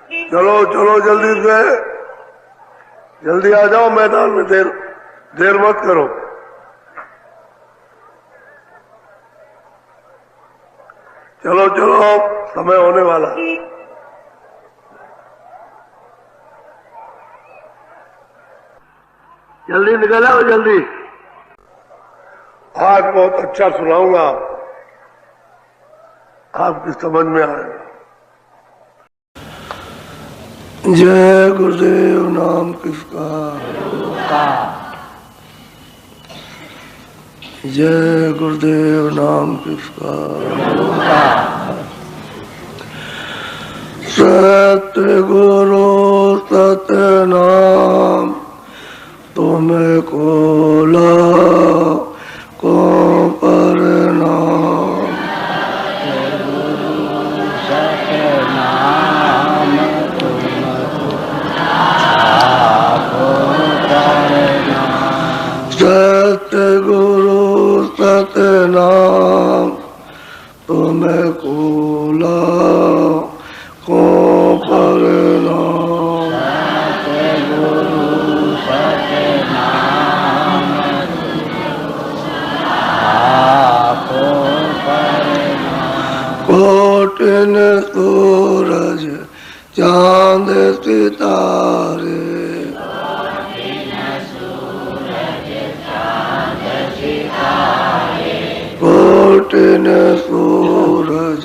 चलो चलो जल्दी से, जल्दी आ जाओ मैदान में, देर मत करो। चलो चलो समय होने वाला। जल्दी निकल आओ जल्दी। आज बहुत अच्छा सुनाऊंगा, आपकी समझ में आएगा। जय गुरुदेव नाम किसका, जय गुरुदेव नाम किसका। सत्य गुरु सत्य नाम तुम्हें कोला को परिणाम। सत्य गुरु सत्य नाम तुम्हें कोला को परिणाम। सत्य गुरु सत्य नाम आपको परिणाम। कोटिन सूरज चांद सितारे, कोटिन सूरज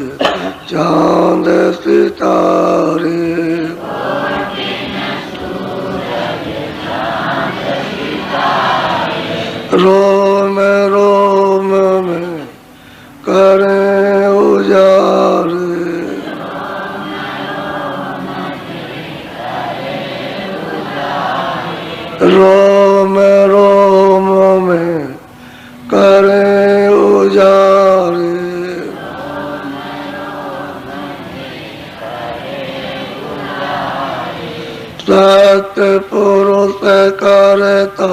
चांद सितारे, रोम रोम में करें उजारे, रोम रोम में करें उजारे। सत्य पुरुष करता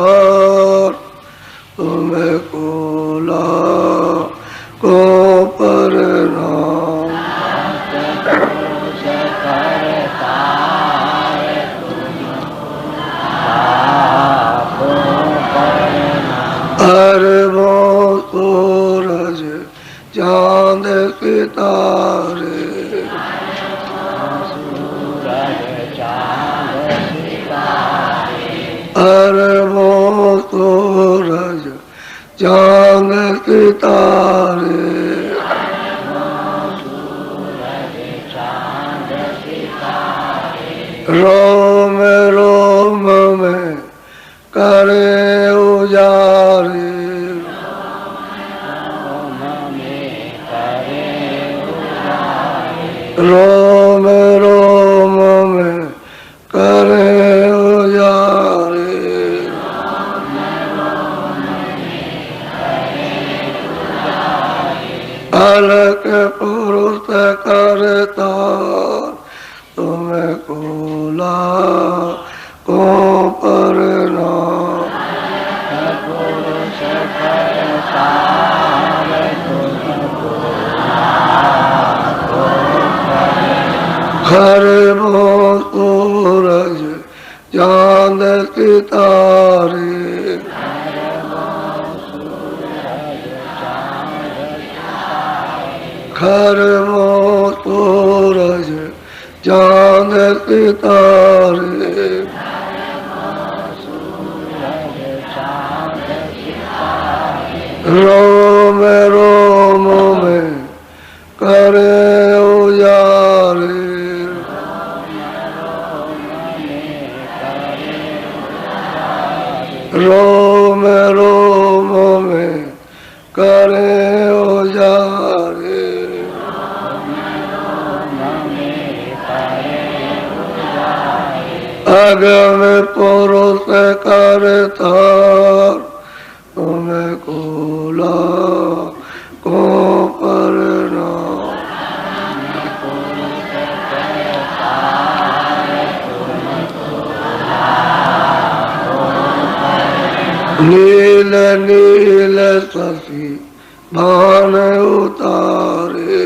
तुम्हें कोला को परिणाम। अरबों सूरज चांद सितारे, अरबों सूरज चांद सितारे, रोम रोम में करे उजारे, रोम रोम में करे उजारे। अलग पुरुष करता तुम्हें कोला को परिणाम। खरबों सूरज चांद सितारे, खरबों सूरज चांद सितारे, रोम रोम में करे उजारे, रोम रोम में करे उजारे। अगम पुरुष करता तुम्हें कोला को परिणाम। नील नील शशि भान उतारे,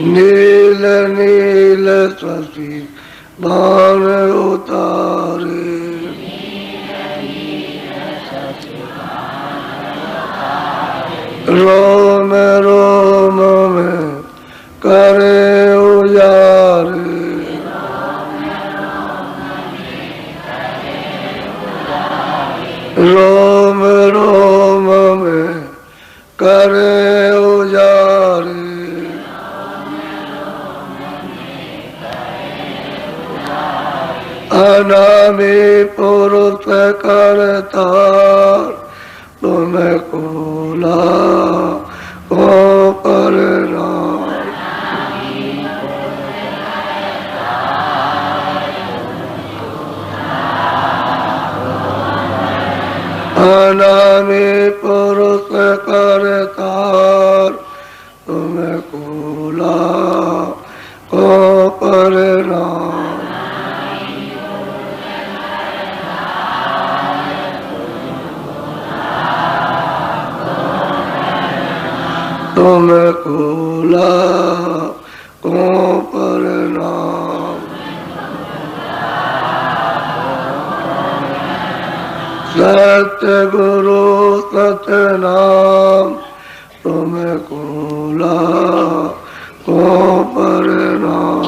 नील नील शशि बाण उतारे, रोम रोम में करे उजारे, रोम रोम में करे उजारे, अनामी पुरुष करतार तुम्हें कोला को करना, अनामी पुरुष करतार तुम्हें कोला को करना, तुम्हें कोला को प्रणाम, सत्य गुरु सत्य नाम तुम्हें कोला को प्रणाम,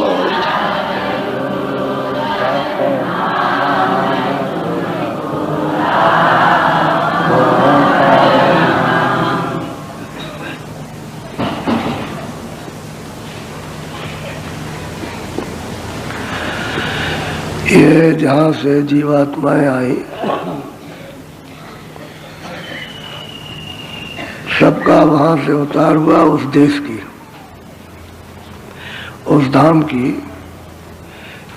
ये जहाँ से जीवात्माएं आई सबका वहां से उतार हुआ उस देश की, उस धाम की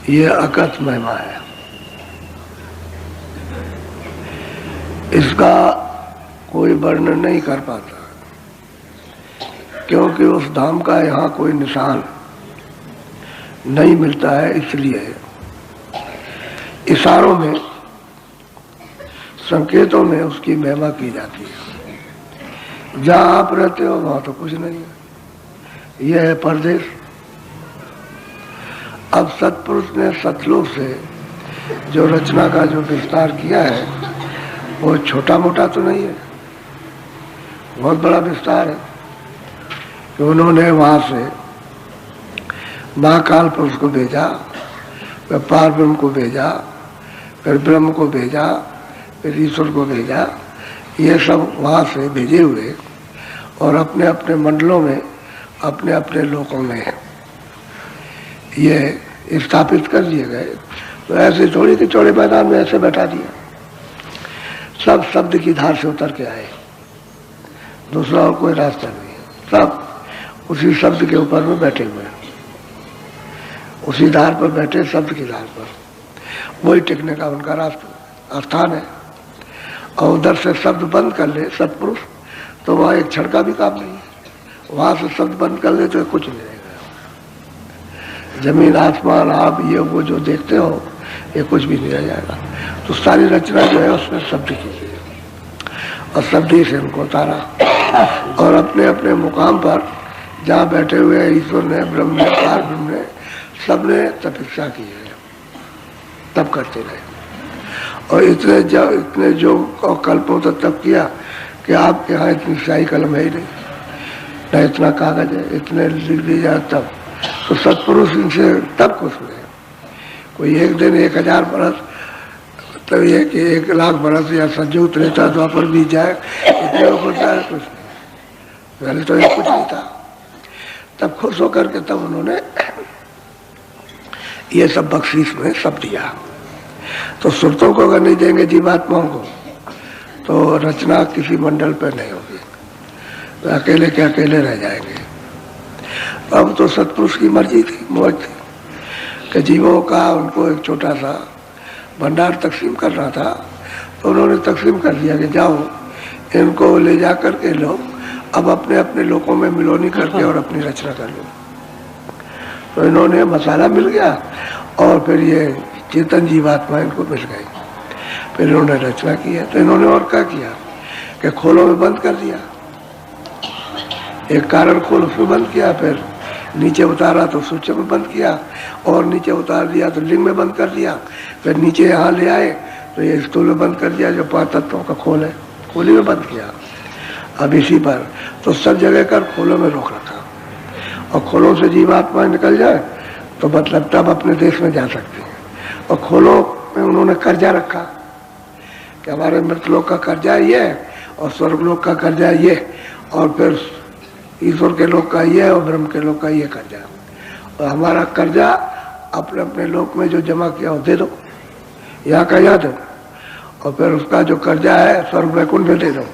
ये अकथ महिमा है। इसका कोई वर्णन नहीं कर पाता क्योंकि उस धाम का यहाँ कोई निशान नहीं मिलता है, इसलिए इशारों में संकेतों में उसकी महिमा की जाती है। जहाँ आप रहते हो वहां तो कुछ नहीं है, यह है परदेश। अब सत्पुरुष ने सतलोक से जो रचना का जो विस्तार किया है वो छोटा मोटा तो नहीं है, बहुत बड़ा विस्तार है कि उन्होंने वहां से महाकाल पुरुष को भेजा, फिर पार ब्रह्म को भेजा, फिर ब्रह्म को भेजा, फिर ईश्वर को भेजा। ये सब वहाँ से भेजे हुए और अपने अपने मंडलों में अपने अपने लोकों में ये स्थापित कर दिए गए। तो ऐसे थोड़ी कि चौड़े मैदान में ऐसे बैठा दिया, सब शब्द की धार से उतर के आए, दूसरा और कोई रास्ता नहीं है, सब उसी शब्द के ऊपर में बैठे हुए हैं, उसी धार पर बैठे, शब्द की धार पर, वही टिकने का उनका रास्ता स्थान है। और उधर से शब्द बंद कर ले सत्पुरुष तो वहाँ एक छड़का भी काम नहीं है, वहां से शब्द बंद कर ले तो कुछ नहीं रहेगा। जमीन आसमान आप ये वो जो देखते हो ये कुछ भी नहीं रह जाएगा। तो सारी रचना जो है उसमें शब्द की है और शब्द ही से उनको उतारा और अपने अपने मुकाम पर जहाँ बैठे हुए ईश्वर ने, ब्रह्म ने, पार ब्रह्म ने, सबने तपस्या की है, तब करते रहे। और इतने जो कल्पों तक तब किया कि आपके यहाँ इतनी स्याही कलम है ही नहीं, न इतना कागज है, इतने लिख दिया तब। तो सत्पुरुष इनसे तब कुछ हुए, कोई एक दिन 1000 बरस, मतलब ये कि 1 लाख बरस या संजू त्रेता द्वापर बीत जाए, इतने होता है कुछ नहीं। पहले तो ये कुछ नहीं था, तब खुश होकर के तब उन्होंने ये सब बख्शीश में सब दिया। तो सुरतों को अगर नहीं देंगे जीवात्माओं को तो रचना किसी मंडल पर नहीं होगी, तो अकेले के अकेले रह जाएंगे। अब तो सत्पुरुष की मर्जी थी, मौज थी कि जीवों का उनको एक छोटा सा भंडार तकसीम करना था, तो उन्होंने तकसीम कर दिया कि जाओ इनको ले जा करके लो, अब अपने अपने लोगों में मिलोनी करके और अपनी रचना कर लो। तो इन्होंने मसाला मिल गया और फिर ये चेतन जीवात्मा इनको मिल गई, फिर इन्होंने रचना की है। तो इन्होंने और क्या किया कि खोलों में बंद कर दिया, एक कारण खोल उसमें बंद किया, फिर नीचे उतारा तो सूक्ष्म में बंद किया, और नीचे उतार दिया तो लिंग में बंद कर दिया, फिर नीचे यहाँ ले आए तो ये स्थूल में बंद कर दिया, जो 5 तत्वों का खोल है खोली में बंद किया। अब इसी पर तो सब जगह कर खोलों में रोक रखा, और खोलों से जीवात्मा निकल जाए तो मतलब तब अपने देश में जा सकते हैं। और खोलों में उन्होंने कर्जा रखा कि हमारे मृतलोक का कर्जा ये और स्वर्गलोक का कर्जा ये, और फिर ईश्वर के लोक का ये और ब्रह्म के लोक का ये कर्जा, और हमारा कर्जा अपने अपने लोक में जो जमा किया हो दे दो, यहाँ का यहाँ दो, और फिर उसका जो कर्जा है स्वर्ग वैकुंठ में दे दो,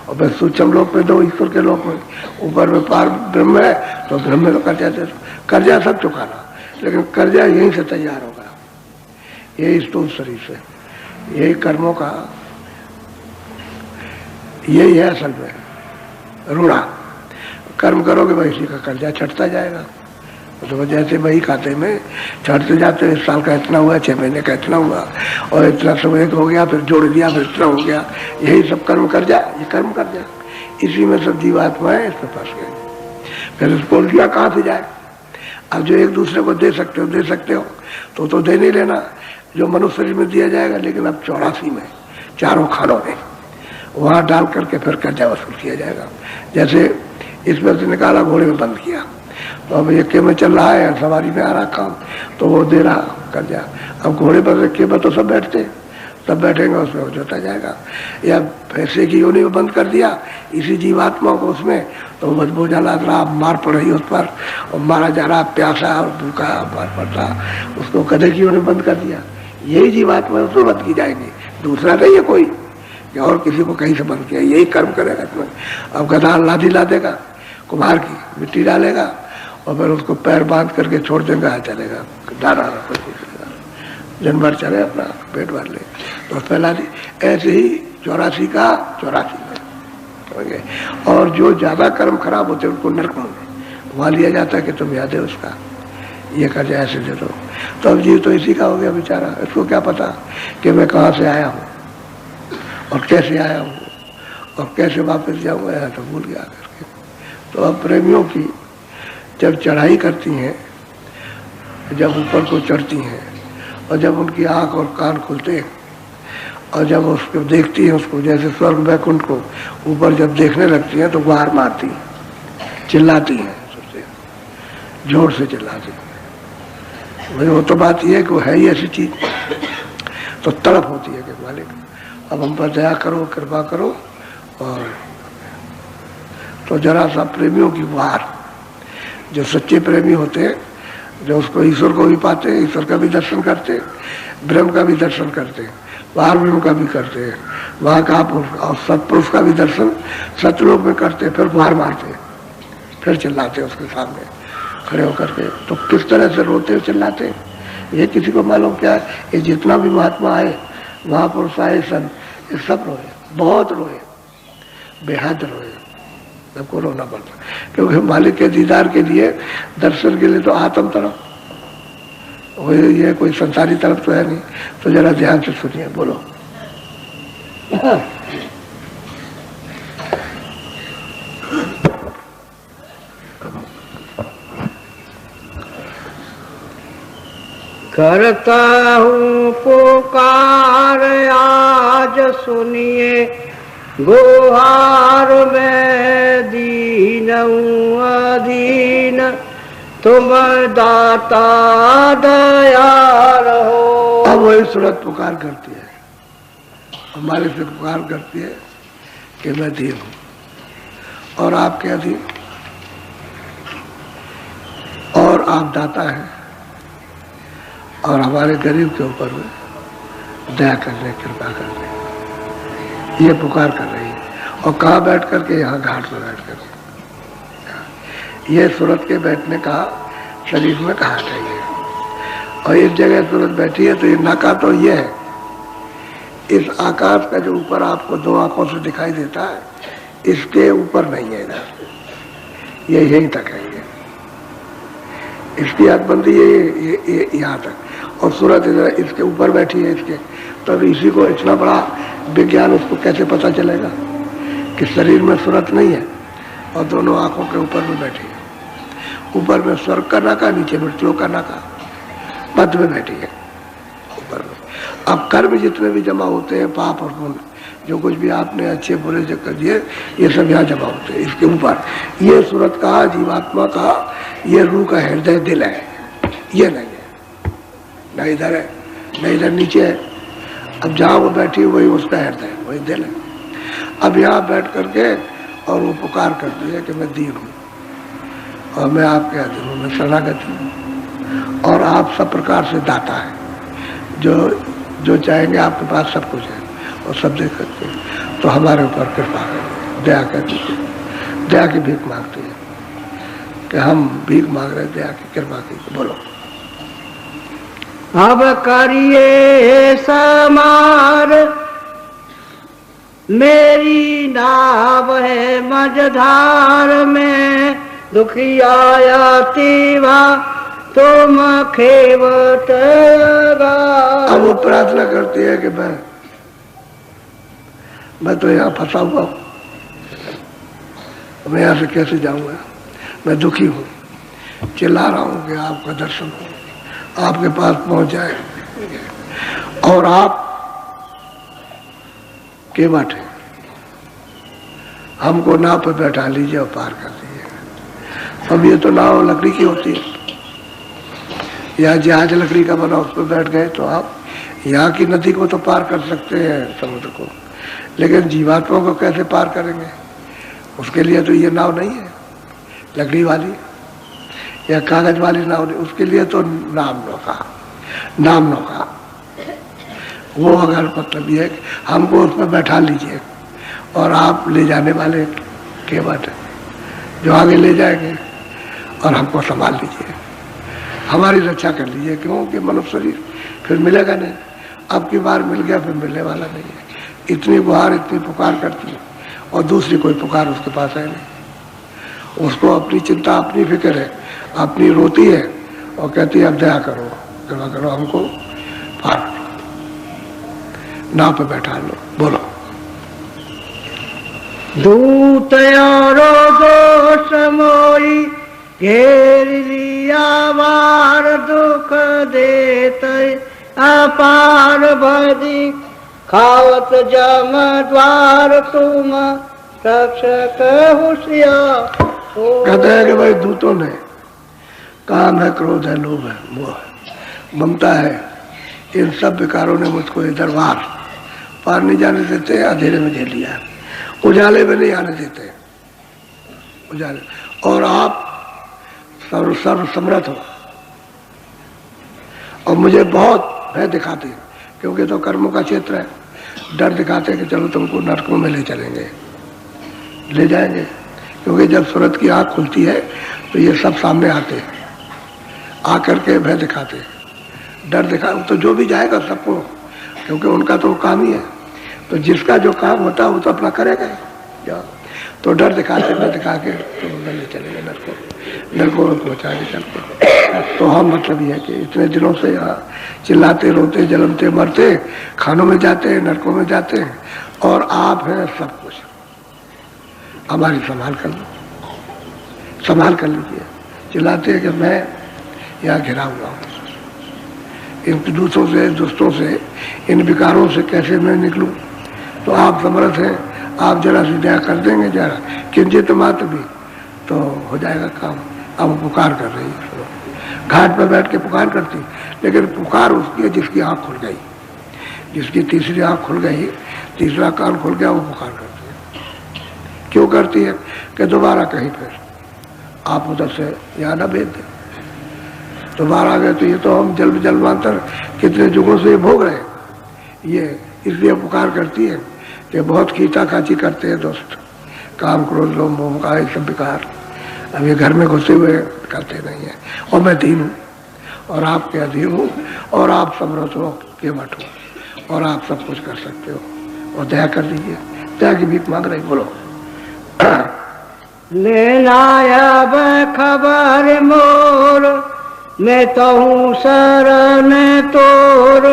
और फिर सूक्ष्म लोक में दो, ईश्वर के लोक में, ऊपर में पार ब्रह्म है तो ब्रह्म में तो कर्जा दे दो। कर्जा सब चुकाना, लेकिन कर्जा यहीं से तैयार होगा, यही स्थूल शरीर से, यही कर्मों का, यही है असल में ऋणा। कर्म करोगे भाई इसी का कर्जा छटता जाएगा। तो जैसे वही खाते में छटते जाते, इस साल का इतना हुआ, 6 महीने का इतना हुआ, और इतना समय हो गया, फिर जोड़ दिया, फिर इतना हो गया, यही सब कर्म कर्जा, ये कर्म कर्जा, इसी में सब जीवात्माएं इसमें फंस गए। फिर इसको उल्टिया कहाँ से जाए? अब जो एक दूसरे को दे सकते हो तो दे नहीं लेना, जो मनुष्य शरीर में दिया जाएगा, लेकिन अब 84 में 4 खानों में वहाँ डाल करके फिर कर्जा वसूल किया जाएगा। जैसे इसमें से निकाला, घोड़े में बंद किया, तो अब यक्के में चल रहा है, सवारी में आ रहा काम, तो वो दे रहा कर्जा। अब घोड़े पर यक्के में तो सब बैठते, सब बैठेंगे, उसमें हो जाता जाएगा। या पैसे की योनि में बंद कर दिया इसी जीवात्मा को उसमें, तो बदबू जला रहा, मार पड़ रही उस पर, और मारा जा रहा, प्यासा और भूखा मार पड़ता, उसको गधे की योनि बंद कर दिया, यही जीवात्मा उसमें बंद की जाएगी, दूसरा नहीं है कोई कि और किसी को कहीं से बंद किया, यही कर्म करेगा इसमें। अब गधा लादी ला देगा, कुम्हार की मिट्टी डालेगा, और फिर उसको पैर बांध करके छोड़ देगा, चलेगा डाला दिन भर चले, अपना पेट भर ले, तो फैला दी। ऐसे ही 84 का 84 में, और जो ज्यादा कर्म खराब होते हैं उनको नरक में वहाँ लिया जाता है कि तुम याद है उसका ये कर्जा ऐसे दे दो। तो अब जीव तो इसी का हो गया बेचारा, इसको क्या पता कि मैं कहाँ से आया हूँ और कैसे आया हूँ और कैसे वापस जाऊँगा, यहाँ तो भूल गया करके। तो अब प्रेमियों की जब चढ़ाई करती हैं, जब ऊपर को चढ़ती हैं, और जब उनकी आँख और कान खुलते हैं, और जब उसको देखती हैं, उसको जैसे स्वर्ग वैकुंठ को ऊपर जब देखने लगती हैं, तो गुहार मारती हैं, चिल्लाती हैं, सबसे जोर से चिल्लाती हैं। भाई वो तो बात यह है कि वो है ही ऐसी चीज, तो तड़प होती है कि मालिक अब हम पर दया करो, कृपा करो। और तो जरा सा प्रेमियों की गुहार, जो सच्चे प्रेमी होते हैं, जो उसको ईश्वर को भी पाते हैं, ईश्वर का भी दर्शन करते हैं, ब्रह्म का भी दर्शन करते हैं, बाहर ब्रह्म का भी करते हैं, वहाँ का और सत्पुरुष का भी दर्शन सतलोक में करते हैं, फिर गुहार मारते हैं, फिर चिल्लाते हैं उसके सामने खड़े होकर के। तो किस तरह से रोते हुए चिल्लाते हैं, ये किसी को मालूम क्या है? ये जितना भी महात्मा आए, महापुरुष आए, सब रोए, बहुत रोए, बेहद रोए, सबको रोना पड़ता, क्योंकि मालिक के दीदार के लिए, दर्शन के लिए तो आत्म तरफ, ये कोई संसारी तरफ तो है नहीं। तो जरा ध्यान से सुनिए, बोलो। करता हूँ पुकार आज सुनिए, गुहार में दीन अधीन, तुम दाता दयाल हो। अब वही सूरत पुकार करती है, हमारे से पुकार करती है कि मैं दीन हूँ और आपके अधीन, और आप दाता हैं, और हमारे गरीब के ऊपर में दया करने, कृपा करने, ये पुकार कर रही है। और कहाँ बैठ करके? यहाँ घाट में बैठ करके। ये सूरत के बैठने का शरीर में घाट है ये, और इस जगह सूरत बैठी है, तो ये नाका तो ये है, इस आकाश का जो ऊपर आपको 2 आंखों से दिखाई देता है, इसके ऊपर नहीं है, इधर ये यहीं तक है, ये इसकी हदबंदी ये यहाँ तक, और सूरत इधर इसके ऊपर बैठी है इसके। तो इसी को इतना बड़ा विज्ञान, उसको कैसे पता चलेगा कि शरीर में सूरत नहीं है और दोनों आंखों के ऊपर में बैठी है। ऊपर में स्वर्ग का नाका, नीचे मृत्यु का नाका, मध्य में बैठी है ऊपर में। अब कर्म जितने भी जमा होते हैं, पाप और पुण्य, जो कुछ भी आपने अच्छे बुरे जो कर दिए, ये सब यहाँ जमा होते हैं इसके ऊपर। ये सूरत का, जीवात्मा का, ये रूह का हृदय दिल है, ये नहीं है, न इधर है न इधर नीचे है। अब जहाँ वो बैठी वही उसका हृदय, वही दिल है। अब यहाँ बैठ करके और वो पुकार करती है कि मैं दीन हूँ और मैं आपके अधीन हूँ, मैं शरणागति हूँ, और आप सब प्रकार से दाता है, जो चाहेंगे आपके पास सब कुछ है और सब दे सकते हैं। तो हमारे ऊपर कृपा करें, दया कर दीजिए। दया की भीख मांगते हैं कि हम भीख मांग रहे, दया की कृपा कीजिए। बोलो। अब करिए समार, मेरी नाव है मझधार में, दुखिया तीवा तुम खेवत। अब वो प्रार्थना करती है कि मैं तो यहाँ फंसा हुआ हूँ, मैं यहाँ से कैसे जाऊंगा, मैं दुखी हूँ, चिल्ला रहा हूँ कि आपका दर्शन हो, आपके पास पहुंच जाए, और आप केवट है, हमको नाव पर बैठा लीजिए और पार कर दीजिए। अब ये तो नाव लकड़ी की होती है, या जहाज लकड़ी का बना, उस पर बैठ गए तो आप यहाँ की नदी को तो पार कर सकते हैं, समुद्र को, लेकिन जीवात्मा को कैसे पार करेंगे? उसके लिए तो ये नाव नहीं है लकड़ी वाली या कागज वाली नाव नहीं, उसके लिए तो नाम नौका। वो अगर मतलब ये हमको उस पर बैठा लीजिए और आप ले जाने वाले केवट है, जो आगे ले जाएंगे, और हमको संभाल लीजिए, हमारी रक्षा कर लीजिए, क्योंकि मनुष्य शरीर फिर मिलेगा नहीं, अब की बार मिल गया फिर मिलने वाला नहीं है। इतनी गुहार, इतनी पुकार करती है और दूसरी कोई पुकार उसके पास है नहीं। उसको अपनी चिंता, अपनी फिक्र है, अपनी रोती है और कहती है अब दया करो, कृपा करो, हमको पार करो, नाव पे बैठा लो। बोलो। दूत यारो दोष मोई, घेर लिया वार दुख देते अपार भदी, खावत जम द्वार तुम रक्षक होशियार। कहते हैं कि भाई दूतों ने, काम है, क्रोध है, लोभ है, मोह है, ममता है, इन सब विकारों ने मुझको ये दरबार पार नहीं जाने देते, अंधेरे में घेर लिया, उजाले में नहीं आने देते, उजाले। और आप सर्व समर्थ हो और मुझे बहुत भय दिखाते हैं, क्योंकि तो कर्मों का क्षेत्र है, डर दिखाते हैं कि चलो तुमको नरकों में ले चलेंगे, ले जाएंगे, क्योंकि जब सूरत की आँख खुलती है तो ये सब सामने आते हैं, आकर के भय दिखाते हैं, डर दिखा, तो जो भी जाएगा सबको, क्योंकि उनका तो काम ही है, तो जिसका जो काम होता है वो तो अपना करेगा ही। तो डर दिखाते, भय दिखा के तो ले चलेंगे नरकों में पहुँचा के चलते। तो हम मतलब ये है कि इतने दिनों से यहाँ चिल्लाते, रोते, जलमते, मरते, खानों में जाते हैं, नरकों में जाते हैं, और आप हैं सब कुछ, हमारी संभाल कर लो, संभाल कर लीजिए। चिल्लाते हैं कि मैं यहाँ घिरा हुआ हूँ, इन दूसरों से, दुष्टों से, इन विकारों से कैसे मैं निकलूं? तो आप समर्थ हैं, आप जरा सी दया कर देंगे, जरा किंचित मात्र भी, तो हो जाएगा काम। अब पुकार कर रही है, घाट पर बैठ के पुकार करती, लेकिन पुकार उसकी है जिसकी आँख खुल गई, जिसकी तीसरी आँख खुल गई, तीसरा कान खुल गया, वो पुकार करती है। क्यों करती है? कि दोबारा कहीं फिर आप उधर से यहाँ न भेज दें, दोबारा आ गए तो ये तो हम जन्मांतर कितने युगों से भोग रहे हैं, ये इसलिए पुकार करती है कि बहुत खींचा खाची करते हैं दोस्त, काम, क्रोध, लोभ, मोह का ये सब विकार अब ये घर में घुसे हुए करते नहीं है। और मैं दीन हूँ और आपके अधीन हूँ, और आप समर्थ हो, केवट हो, और आप सब कुछ कर सकते हो, और दया कर दीजिए। दया की भीख मांग रही। बोलो। लेना अब खबर मोर, मैं तो हूँ शरण तोर,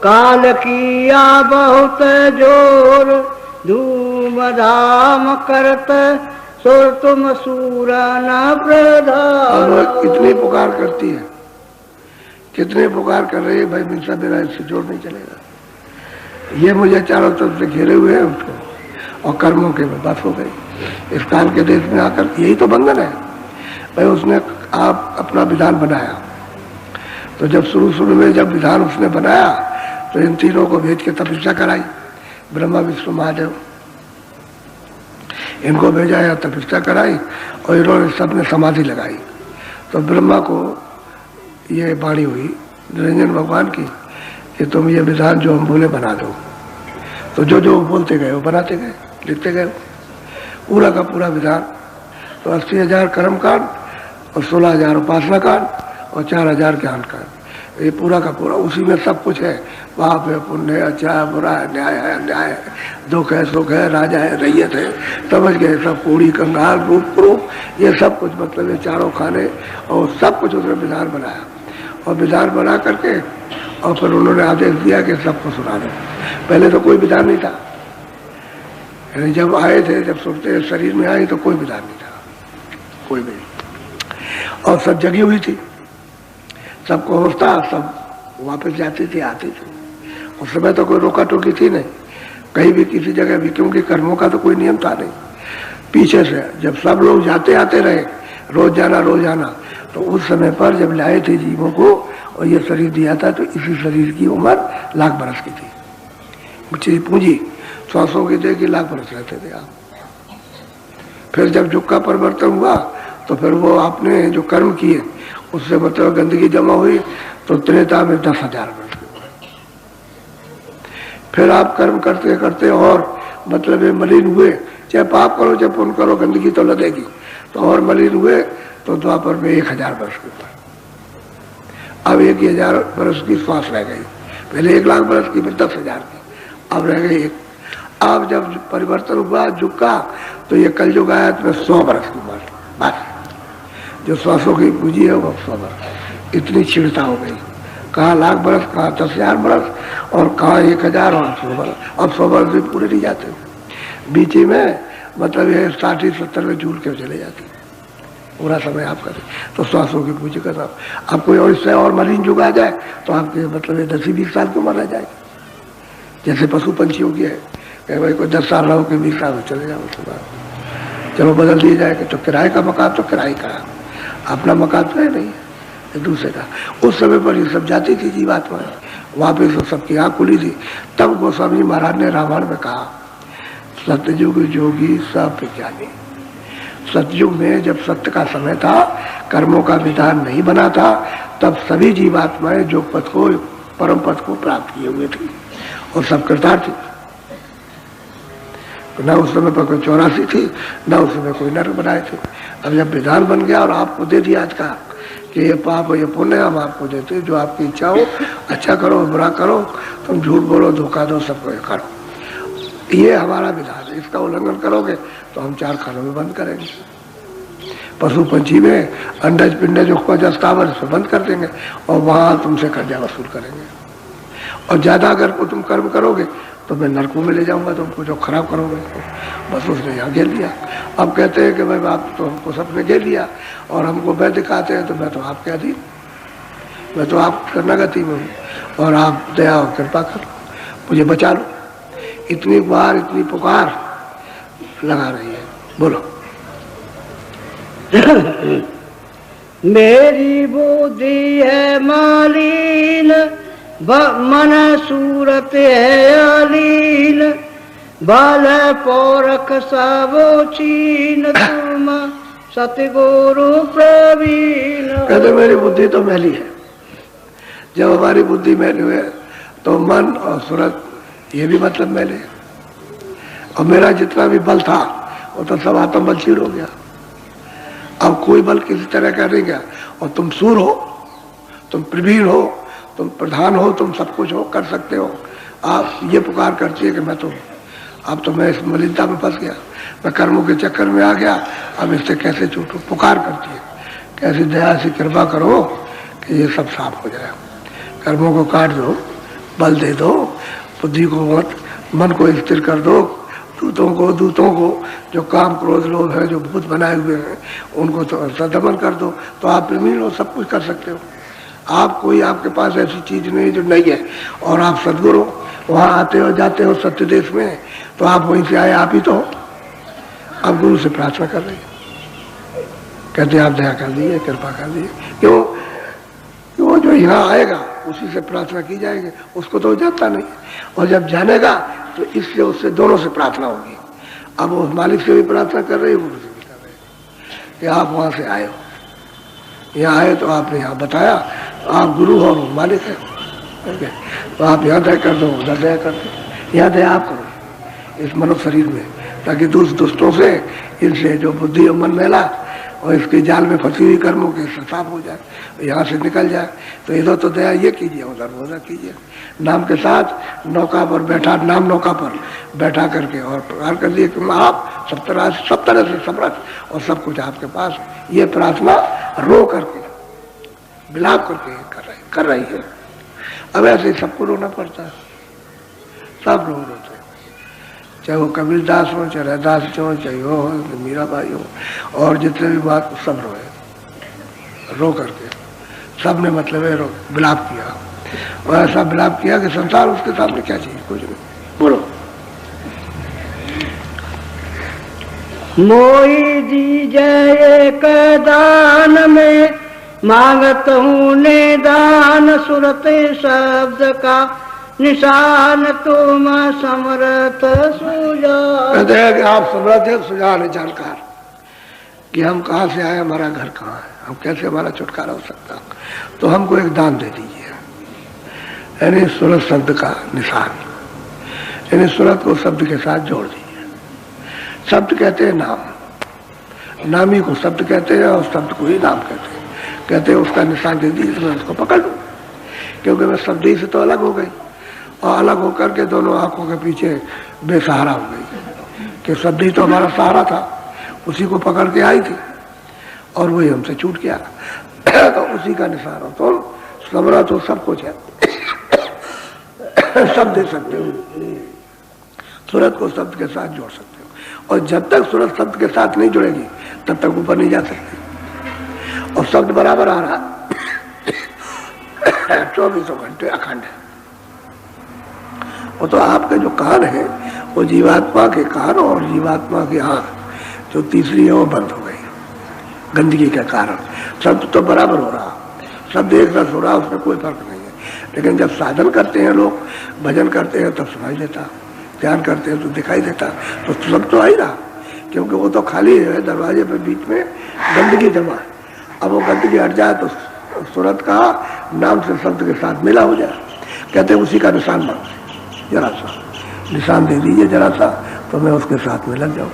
काल किया बहुत जोर, धूम धाम करत सुर तुम सूरा न प्रधान। और इतनी पुकार करती है, कितने पुकार कर रही है, भाई मिलता मेरा इससे जोड़ नहीं चलेगा। ये मुझे चारों तरफ से घेरे हुए हैं उसको, और कर्मों के में बस हो गई। इस काल के देश में आकर यही तो बंधन है भाई। उसने आप अपना विधान बनाया, तो जब शुरू में जब विधान उसने बनाया तो इन तीनों को भेज के तपस्या कराई, ब्रह्मा विष्णु महादेव, इनको भेजा या तपस्या कराई, और इन्होंने सबने समाधि लगाई। तो ब्रह्मा को ये वाणी हुई निरंजन भगवान की कि तुम ये विधान जो हम बोले बना दो। तो जो जो बोलते गए वो बनाते गए, लिखते गए पूरा का पूरा विधान। तो 80,000 कर्म कांड और 16,000 उपासना कांड और 4,000 ज्ञान कांड, ये पूरा का पूरा उसी में सब कुछ है। पाप है, पुण्य है, अच्छा है, बुरा है, न्याय है, अन्याय है, दुख है, सुख है, राजा है, रैयत है, समझ गए सब, कूड़ी कंगाल रूप रूप, ये सब कुछ मतलब ये चारों खाने और सब कुछ उसने विधान बनाया। और विधान बना करके और फिर उन्होंने आदेश दिया कि सबको सुना दो। पहले तो कोई विधान नहीं था, यानी जब आए थे, जब सुनते शरीर में आए तो कोई विधान नहीं था, कोई भी। और सब जगी हुई थी, सबको होता, सब वापस जाती थी, आती थी। उस समय तो कोई रोका टोकी थी नहीं कहीं भी किसी जगह भी, क्योंकि कर्मों का तो कोई नियम था नहीं। पीछे से जब सब लोग जाते आते रहे, रोज जाना, तो उस समय पर जब लाए थे जीवों को और ये शरीर दिया था, तो इसी शरीर की उम्र लाख बरस की थी। मुझे पूंजी सांसों की दे कि लाख बरस रहते थे आप। फिर जब युग का परिवर्तन हुआ तो फिर वो आपने जो कर्म किए उससे मतलब गंदगी जमा हुई, तो त्रेता में 10,000 वर्ष के हुए। फिर आप कर्म करते करते और मतलब ये मलिन हुए, चाहे पाप करो चाहे पुण्य करो, गंदगी तो लगेगी, तो और मलिन हुए तो द्वापर में 1,000 वर्ष के ऊपर। अब 1,000 वर्ष की श्वास रह गई, पहले 1,00,000 वर्ष की, फिर 10,000 की, अब रह गई एक। अब जब परिवर्तन हुआ युग का, तो ये कल युग आया तो 100 वर्ष की उम्र, बस जो श्वासों की पूंजी है वो 100 वर्ष। इतनी छिड़ता हो गई, कहाँ 1,00,000 वर्ष, कहाँ 10,000 वर्ष, और कहाँ 1,000 और 100 वर्ष। अब 100 वर्ष भी पूरे नहीं जाते, बीच में मतलब ये 60-70 में झूल के चले जाते, पूरा समय आप करें। तो श्वासों की पूंजी करना, आप कोई और इससे और मलिन युग आ जाए तो आपके मतलब 10-20 साल की उम्र रह जाएगी। जैसे पशु पंछियों की है कि भाई कोई 10 साल रहो कि 20 साल में चले जाओ, उसके बाद चलो बदल दिया जाए कि तो किराए का मकान तो किराए का, अपना मकान तो है नहीं, एक दूसरे का। उस समय पर ये सब जाती थी जीवात्मा, वहाँ पे तो सबकी आँख खुली थी। तब गोस्वामी महाराज ने रामायण में कहा, सतयुग जोगी सब ज्ञानी। सतयुग में जब सत्य का समय था, कर्मों का विधान नहीं बना था, तब सभी जीवात्माएं योग पथ को, परम पथ को प्राप्त किए हुए थे और सब कृतार्थ थे। न उस समय पर कोई 84 थी, न उस समय कोई नरक बनाए थे। अब जब विधान बन गया और आपको दे दिया आज का कि ये पाप ये पुण्य हम आपको देते, जो आपकी इच्छा हो, अच्छा करो बुरा करो, तुम झूठ बोलो धोखा दो, सबको ये करो, ये हमारा विधान है। इसका उल्लंघन करोगे तो हम 4 खानों में बंद करेंगे। पशु पंछी में अंडज पिंडज उपजस्तावर से बंद कर देंगे और वहां तुमसे कर्जा वसूल करेंगे। और ज्यादा अगर तुम कर्म करोगे तो मैं नरकों में ले जाऊंगा तुमको, जो खराब करोगे तो। बस उसने यहाँ घेर लिया। अब कहते हैं कि भाई आप तो हमको सबने घेर लिया और हमको वह दिखाते हैं, तो मैं तो आपके अधीन, मैं तो आप शरणागति में हूँ और आप दया और कृपा करो, मुझे बचा लो। इतनी बार इतनी पुकार लगा रही है। बोलो। मेरी बुद्धि है मालीन, मन सूरत है अलीन, बाल पौरख सब चीन, तुम सतगुरु प्रवीण। कहते मेरी बुद्धि तो मैली है। जब हमारी बुद्धि मैली हुए तो मन और सूरत ये भी मतलब मैले है। और मेरा जितना भी बल था वो तो सब आत्म बल छीड़ हो गया। अब कोई बल किसी तरह का नहीं गया। और तुम सूर हो, तुम प्रवीण हो, तुम प्रधान हो, तुम सब कुछ हो, कर सकते हो। आप ये पुकार करती है कि मैं तो, अब तो मैं इस मलिनता में फंस गया, मैं कर्मों के चक्कर में आ गया, अब इससे कैसे छूटूं। पुकार करती है, कैसी दया से कृपा करो कि ये सब साफ हो जाए, कर्मों को काट दो, बल दे दो, बुद्धि को मत, मन को स्थिर कर दो दूतों को जो काम क्रोध लोग हैं, जो भूत बनाए हुए हैं, उनको तो दमन कर दो, तो आप प्रवीण हो, सब कुछ कर सकते हो। आप कोई आपके पास ऐसी चीज नहीं जो नहीं है, और आप सदगुरु वहां आते हो जाते हो सत्य देश में, तो आप वहीं से आए, आप ही तो हो। अब गुरु से प्रार्थना कर रहे हैं, कहते आप दया कर दीजिए, कृपा कर दीजिए। क्यों? वो जो यहाँ आएगा उसी से प्रार्थना की जाएगी, उसको तो जानता नहीं, और जब जानेगा तो इससे उससे दोनों से प्रार्थना होगी। अब वो मालिक से भी प्रार्थना कर रहे हैं, गुरु से भी कर रहे हैं कि आप वहां से आए हो, यहाँ आए तो आपने यहाँ बताया, तो आप गुरु हो और मालिक है, तो आप यहाँ दया कर दो, उधर दया कर दो, यहाँ दया आप करो इस मनुष्य शरीर में, ताकि दुष्टों से, इनसे जो बुद्धि और मन मैला और इसके जाल में फंसी हुई कर्मों के साफ हो जाए, यहाँ से निकल जाए। तो इधर तो दया ये कीजिए, उधर कीजिए। नाम के साथ नौका पर बैठा, नाम नौका पर बैठा करके और प्रहार कर दिए कि आप सब तरह से समर्थ और सब कुछ आपके पास। ये प्रार्थना रो करके, विलाप करके कर रही है। अब ऐसे सबको रोना पड़ता है, सब लोग रोते हैं, चाहे वो कबीर दास हो, चाहे रैदास हो, चाहे वो हो, मीराबाई हो, और जितने भी बात सब रोए, रो करके सब ने मतलब है विलाप किया, और ऐसा विलाप किया कि संसार उसके सामने क्या चाहिए, कुछ नहीं। बोलो। मोई दी जय एक दान में मांगत हूँ निदान, सुरते शब्द का निशान तुम समर्थ सुजान। कहते हैं कि आप समर्थ है, सुजान है, जानकार कि हम कहाँ से आए, हमारा घर कहाँ है, हम कैसे हमारा छुटकारा हो सकता, तो हमको एक दान दे दीजिए, यानी सूरत शब्द का निशान, यानी सूरत को शब्द के साथ जोड़ दीजिए। शब्द कहते हैं नाम, नामी को शब्द कहते हैं और शब्द को ही नाम कहते हैं। कहते हैं उसका निशान दे दीजिए तो मैं उसको पकड़ लूँ, क्योंकि मैं शब्द ही से तो अलग हो गई, और अलग होकर के दोनों आंखों के पीछे बेसहारा हो गई, कि शब्द ही तो हमारा सहारा था, उसी को पकड़ के आई थी और वही हमसे छूट गया। तो उसी का निशान हो, तो समरा तो सब कुछ है, सब दे सकते हो, सूरत को शब्द के साथ जोड़ सकते हो, और जब तक सूरत शब्द के साथ नहीं जुड़ेगी तब तक ऊपर नहीं जा सकती। और शब्द बराबर आ रहा 24 घंटे अखंड है। वो तो आपके जो कान है वो जीवात्मा के कान और जीवात्मा की आंख जो तीसरी है वो बंद हो गई गंदगी के कारण। शब्द तो बराबर हो रहा, शब्द एक रस हो रहा, उसमें कोई फर्क नहीं है। लेकिन जब साधन करते हैं लोग, भजन करते हैं, तब सुनाई देता, ध्यान करते हैं तो दिखाई देता, तो शब्द तो आ ही रहा, क्योंकि वो तो खाली है, दरवाजे पे बीच में गंदगी जमा है। अब वो गंदगी हट जाए तो सूरत का नाम से शब्द के साथ मिला हो जाए। कहते हैं उसी का निशान मांगे, जरा सा निशान दे दीजिए जरा सा, तो मैं उसके साथ में लग जाऊँ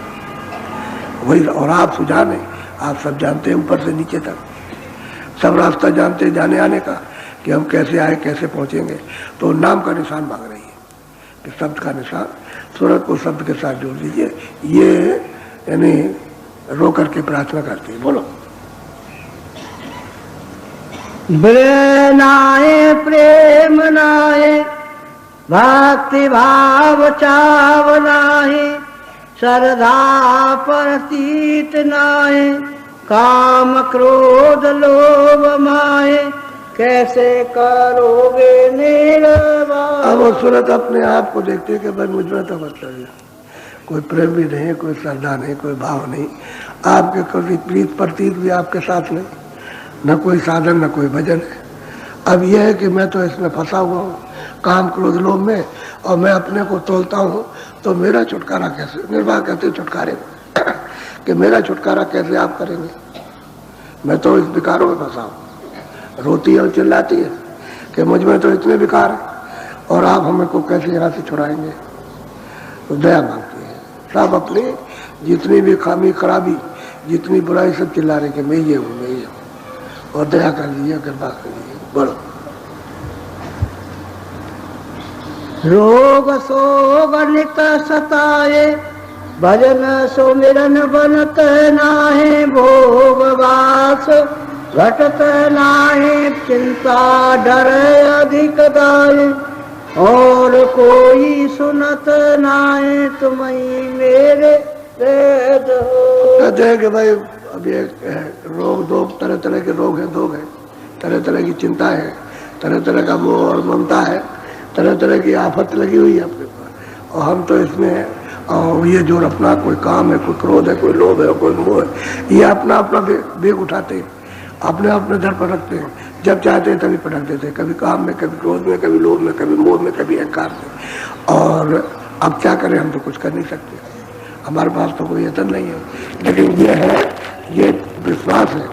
वही। और आप सुजाने, आप सब जानते हैं ऊपर से नीचे तक सब रास्ता जानते हैं जाने आने का, कि हम कैसे आए कैसे पहुँचेंगे। तो नाम का निशान मांग रही है कि शब्द का निशान, सूरत को शब्द के साथ जोड़ दीजिए। ये यानी रो करके प्रार्थना करती है। बोलो। नाये प्रेम नाये भक्ति भाव चाव नाहे, श्रद्धा प्रतीत नाहे, काम क्रोध लोभ माहे, कैसे करोगे निर्वाह। अब वो सूरत अपने आप को देखते हैं कि भाई मुझ में तो मतलब है कोई प्रेम भी नहीं, कोई श्रद्धा नहीं, कोई भाव नहीं, आपके कोई प्रीत प्रतीत भी आपके साथ नहीं, न कोई साधन न कोई भजन है। अब यह है कि मैं तो इसमें फंसा हुआ हूँ काम क्रोध लोभ में, और मैं अपने को तोलता हूँ, तो मेरा छुटकारा कैसे, निर्वाह कहते छुटकारे कि मेरा छुटकारा कैसे आप करेंगे। मैं तो इस विकारों में फंसा हूँ। रोती है और चिल्लाती है कि मुझ में तो इतने विकार है और आप हमें को कैसे यहाँ से छुड़ाएंगे। तो दया मांगती है, सब अपनी जितनी भी खामी खराबी जितनी बुराई सब चिल्ला रहे कि मैं ये हूँ मैं ये हूँ, और दया कर दीजिए कृपा कर दीजिए। बोलो। रोग सोग नित सताए, भजन सुमिरन बनत नाहे, भोग वास घटत नाहे, चिंता डर अधिक दाए, और कोई सुनत नाए तुम्हें मेरे वेद हो। कहते हैं कि भाई अब ये रोग दो तरह तरह के रोग हैं, दो हैं, तरह तरह की चिंता है, तरह तरह का मोह और ममता है, तरह तरह की आफत लगी हुई है अपने पास। और हम तो इसमें और ये जो अपना कोई काम है, कोई क्रोध है, कोई लोभ है, कोई मोह है, ये अपना अपना बेग उठाते हैं, अपने अपने धर पर रखते हैं, जब चाहते हैं तभी पटक देते हैं, कभी काम में, कभी क्रोध में, कभी लोभ में, कभी मोह में, कभी अहंकार में। और अब क्या करें, हम तो कुछ कर नहीं सकते, हमारे पास तो कोई यतन नहीं है। लेकिन ये है, ये विश्वास है